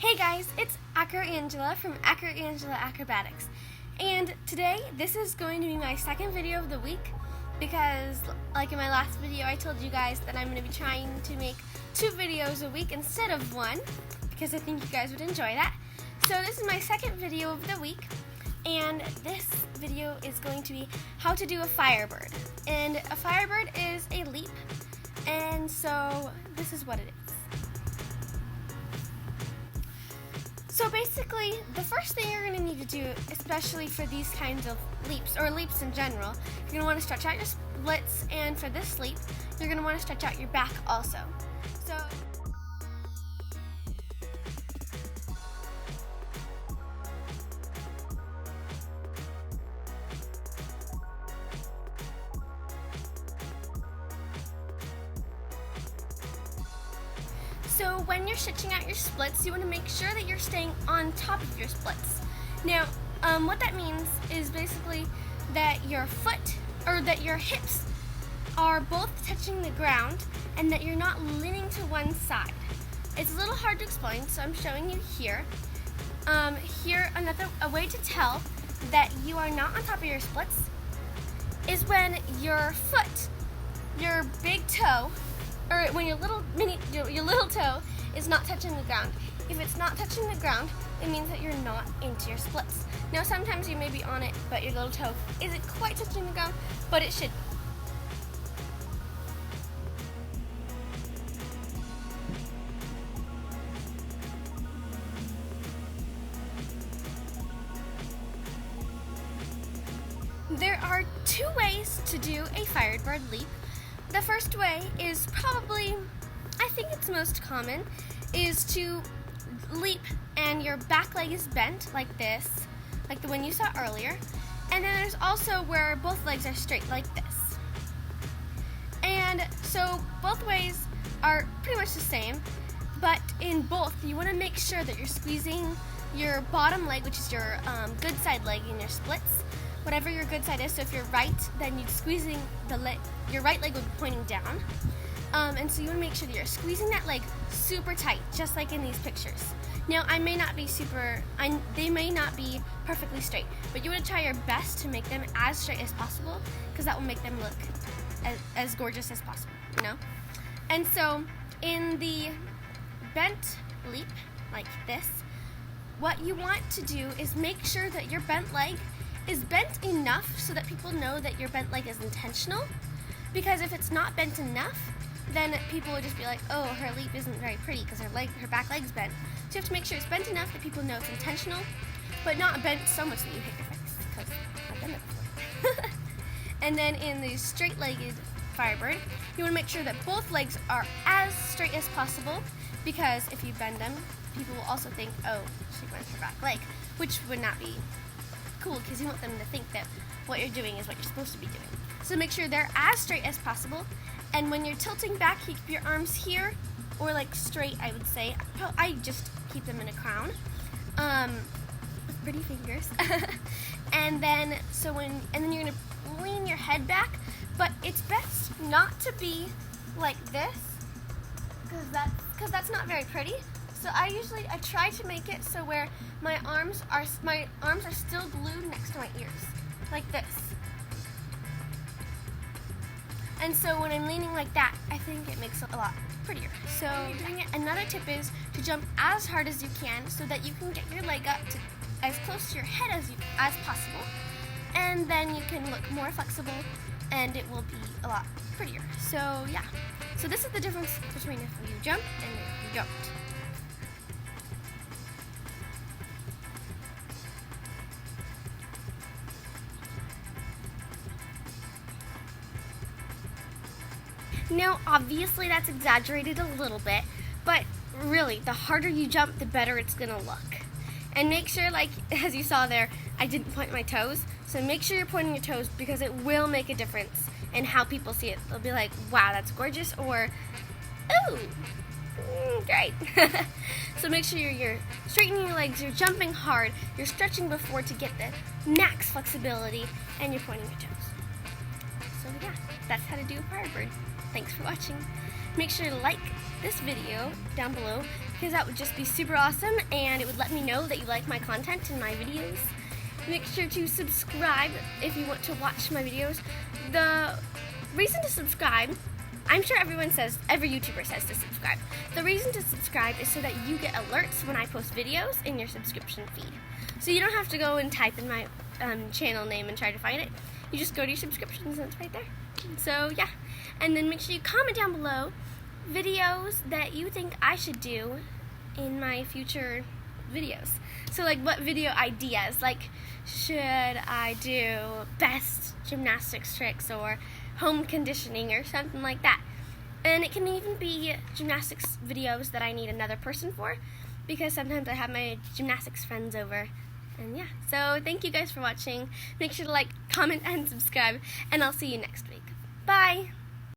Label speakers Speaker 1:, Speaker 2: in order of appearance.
Speaker 1: Hey guys, it's AcroAngela from AcroAngela Acrobatics, and today this is going to be my second video of the week because, like in my last video, I told you guys that I'm going to be trying to make 2 videos a week instead of 1 because I think you guys would enjoy that. So this is my second video of the week, and this video is going to be how to do a Firebird. And a Firebird is a leap, and so this is what it is. So basically, the first thing you're going to need to do, especially for these kinds of leaps, or leaps in general, you're going to want to stretch out your splits, and for this leap, you're going to want to stretch out your back also. So when you're stretching out your splits, you want to make sure that you're staying on top of your splits. Now, what that means is basically that your foot, or that your hips are both touching the ground and that you're not leaning to one side. It's a little hard to explain, so I'm showing you here. A way to tell that you are not on top of your splits is when your foot, your big toe, or when your little toe is not touching the ground. If it's not touching the ground, it means that you're not into your splits. Now sometimes you may be on it, but your little toe isn't quite touching the ground, but it should. There are 2 ways to do a Firebird leap. The first way is probably, I think it's most common, is to leap and your back leg is bent like this, like the one you saw earlier. And then there's also where both legs are straight like this. And so both ways are pretty much the same, but in both you want to make sure that you're squeezing your bottom leg, which is your good side leg in your splits, whatever your good side is. So if you're right, then you're squeezing your right leg would be pointing down. And so you want to make sure that you're squeezing that leg super tight, just like in these pictures. Now, they may not be perfectly straight, but you want to try your best to make them as straight as possible, because that will make them look as gorgeous as possible, you know? And so in the bent leap, like this, what you want to do is make sure that your bent leg is bent enough so that people know that your bent leg is intentional. Because if it's not bent enough, then people will just be like, oh, her leap isn't very pretty because her back leg's bent. So you have to make sure it's bent enough that people know it's intentional, but not bent so much that you hit your face, because I've done that before. And then in the straight-legged Firebird, you want to make sure that both legs are as straight as possible, because if you bend them, people will also think, oh, she bent her back leg, which would not be cool, because you want them to think that what you're doing is what you're supposed to be doing. So make sure they're as straight as possible, and when you're tilting back, you keep your arms here, or like straight, I would say. I just keep them in a crown, with pretty fingers. and then you're gonna lean your head back, but it's best not to be like this, because that's not very pretty. So I try to make it so where my arms are still glued next to my ears, like this. And so when I'm leaning like that, I think it makes it a lot prettier. So doing it, another tip is to jump as hard as you can so that you can get your leg up to as close to your head as possible. And then you can look more flexible and it will be a lot prettier. So yeah. So this is the difference between if you jump and if you don't. Now, obviously that's exaggerated a little bit, but really, the harder you jump, the better it's gonna look. And make sure, like, as you saw there, I didn't point my toes, so make sure you're pointing your toes, because it will make a difference in how people see it. They'll be like, wow, that's gorgeous, or, ooh, great. So make sure you're straightening your legs, you're jumping hard, you're stretching before to get the max flexibility, and you're pointing your toes. So yeah, that's how to do a Firebird. Thanks for watching. Make sure to like this video down below, because that would just be super awesome, and it would let me know that you like my content and my videos. Make sure to subscribe if you want to watch my videos. The reason to subscribe, I'm sure every YouTuber says to subscribe. The reason to subscribe is so that you get alerts when I post videos in your subscription feed. So you don't have to go and type in my channel name and try to find it. You just go to your subscriptions and it's right there. So yeah, and then make sure you comment down below videos that you think I should do in my future videos. So like what video ideas, like should I do best gymnastics tricks or home conditioning or something like that. And it can even be gymnastics videos that I need another person for, because sometimes I have my gymnastics friends over. And yeah, so thank you guys for watching. Make sure to like, comment, and subscribe, and I'll see you next week. Bye!